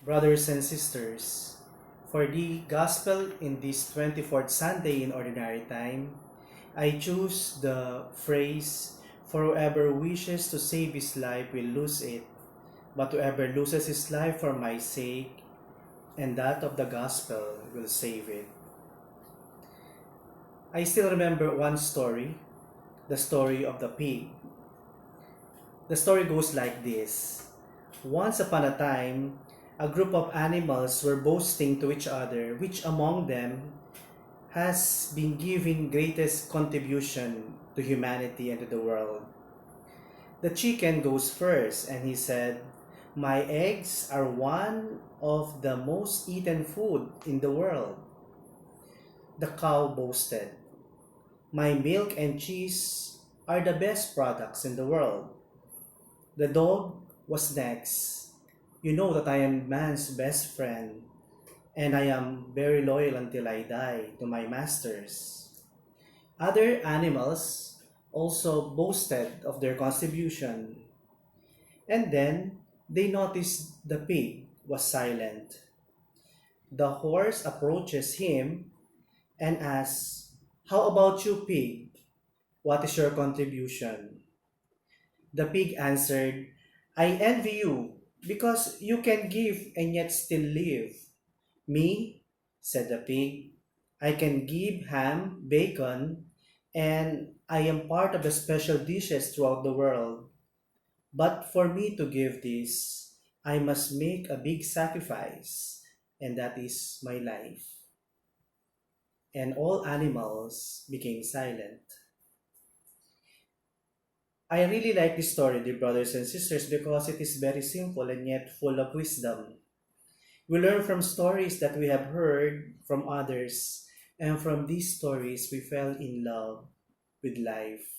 Brothers and sisters, for the Gospel in this 24th Sunday in Ordinary Time, I choose the phrase, "For whoever wishes to save his life will lose it, but whoever loses his life for my sake and that of the Gospel will save it." I still remember one story, the story of the pig. The story goes like this. Once upon a time, a group of animals were boasting to each other which among them has been giving greatest contribution to humanity and to the world. The chicken goes first and he said, "My eggs are one of the most eaten food in the world." The cow boasted, "My milk and cheese are the best products in the world." The dog was next. "You know that I am man's best friend, and I am very loyal until I die to my masters." Other animals also boasted of their contribution, and then they noticed the pig was silent. The horse approaches him and asks, "How about you, pig? What is your contribution?" The pig answered, "I envy you because you can give and yet still live." "Me," said the pig, "I can give ham, bacon, and I am part of the special dishes throughout the world. But for me to give this, I must make a big sacrifice, and that is my life." And all animals became silent. I really like this story, dear brothers and sisters, because it is very simple and yet full of wisdom. We learn from stories that we have heard from others, and from these stories, we fell in love with life.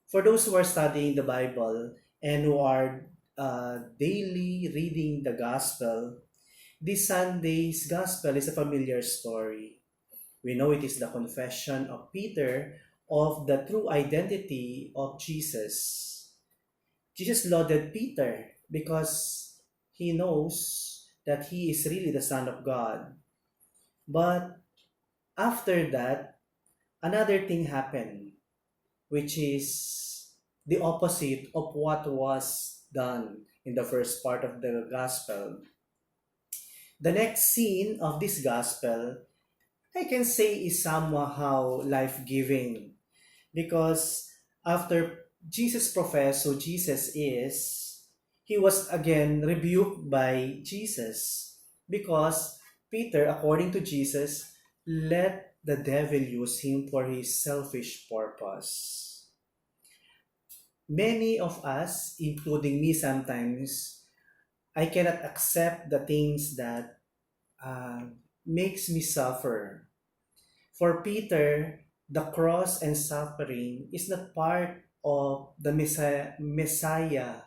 For those who are studying the Bible and who are daily reading the Gospel, this Sunday's Gospel is a familiar story. We know it is the confession of Peter of the true identity of Jesus. Jesus lauded Peter because he knows that he is really the Son of God. But after that, another thing happened, which is the opposite of what was done in the first part of the gospel. The next scene of this gospel, I can say, is somehow life giving because after Jesus professed who Jesus is, he was again rebuked by Jesus because Peter, according to Jesus, let the devil use him for his selfish purpose. Many of us, including me sometimes, I cannot accept the things that makes me suffer. For Peter, the cross and suffering is not part of the Messiah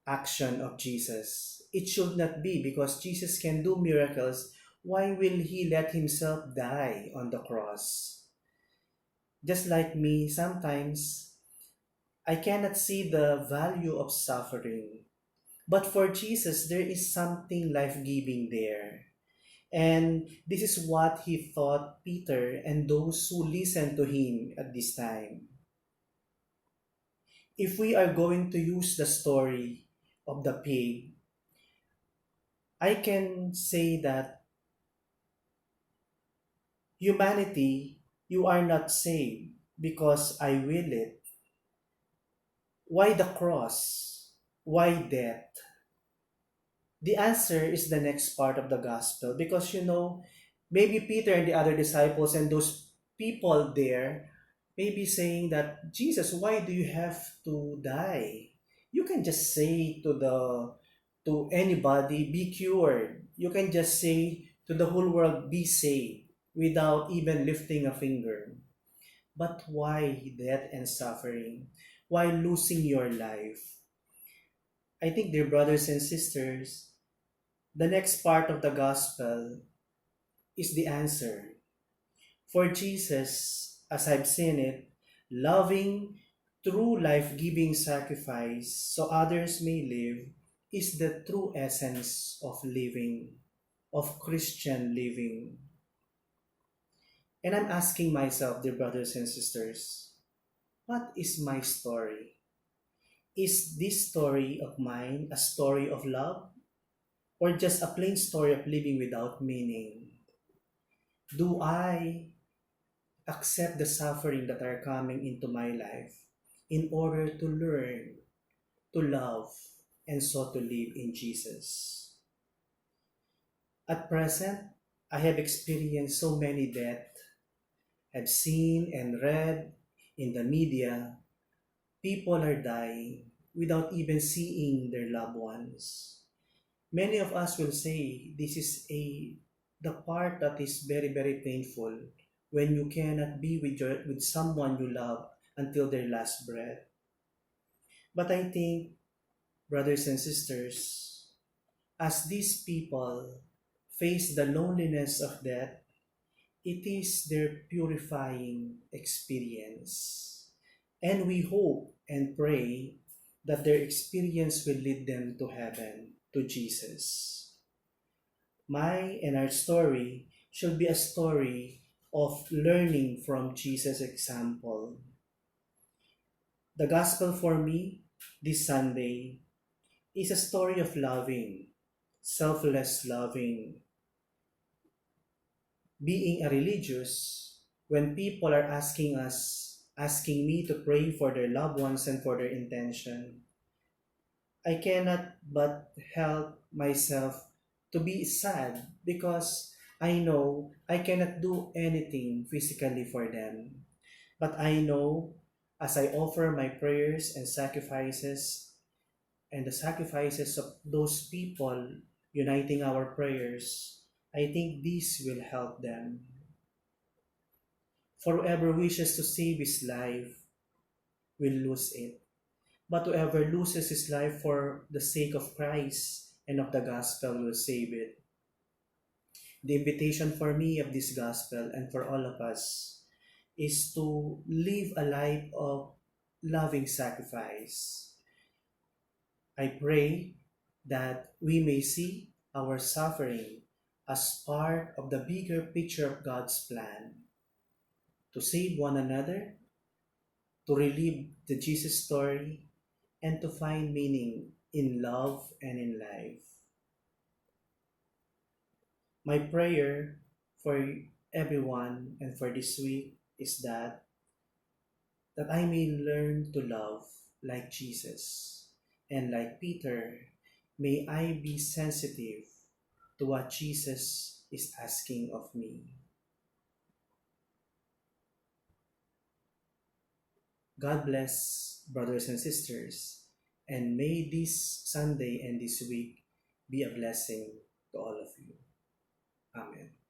action of Jesus. It should not be because Jesus can do miracles. Why will he let himself die on the cross? Just like me, sometimes I cannot see the value of suffering. But for Jesus, there is something life giving there. And this is what he taught Peter and those who listened to him at this time. If we are going to use the story of the pig, I can say that humanity, you are not saved because I will it. Why the cross? Why death? The answer is the next part of the gospel because maybe Peter and the other disciples and those people there may be saying that, "Jesus, why do you have to die? You can just say to anybody, be cured. You can just say to the whole world, be saved without even lifting a finger. But why death and suffering? Why losing your life?" I think, dear brothers and sisters, the next part of the gospel is the answer. For Jesus, as I've seen it, loving, true life giving sacrifice so others may live, is the true essence of living, of Christian living. And I'm asking myself, dear brothers and sisters, what is my story? Is this story of mine a story of love or just a plain story of living without meaning? Do I accept the suffering that are coming into my life in order to learn to love and so to live in Jesus? At present, I have experienced so many deaths. I've seen and read in the media, people are dying without even seeing their loved ones. Many of us will say this is the part that is very, very painful when you cannot be with someone you love until their last breath. But I think, brothers and sisters, as these people face the loneliness of death, it is their purifying experience. And we hope and pray that their experience will lead them to heaven, to Jesus. My and our story should be a story of learning from Jesus' example. The gospel for me this Sunday is a story of loving, selfless loving. Being a religious, when people are asking me to pray for their loved ones and for their intention, I cannot but help myself to be sad because I know I cannot do anything physically for them. But I know as I offer my prayers and sacrifices and the sacrifices of those people uniting our prayers, I think this will help them. For whoever wishes to save his life will lose it. But whoever loses his life for the sake of Christ and of the gospel will save it. The invitation for me of this gospel and for all of us is to live a life of loving sacrifice. I pray that we may see our suffering as part of the bigger picture of God's plan to save one another, to relive the Jesus story, and to find meaning in love and in life. My prayer for everyone and for this week is that I may learn to love like Jesus. And like Peter, may I be sensitive to what Jesus is asking of me. God bless, brothers and sisters, and may this Sunday and this week be a blessing to all of you. Amen.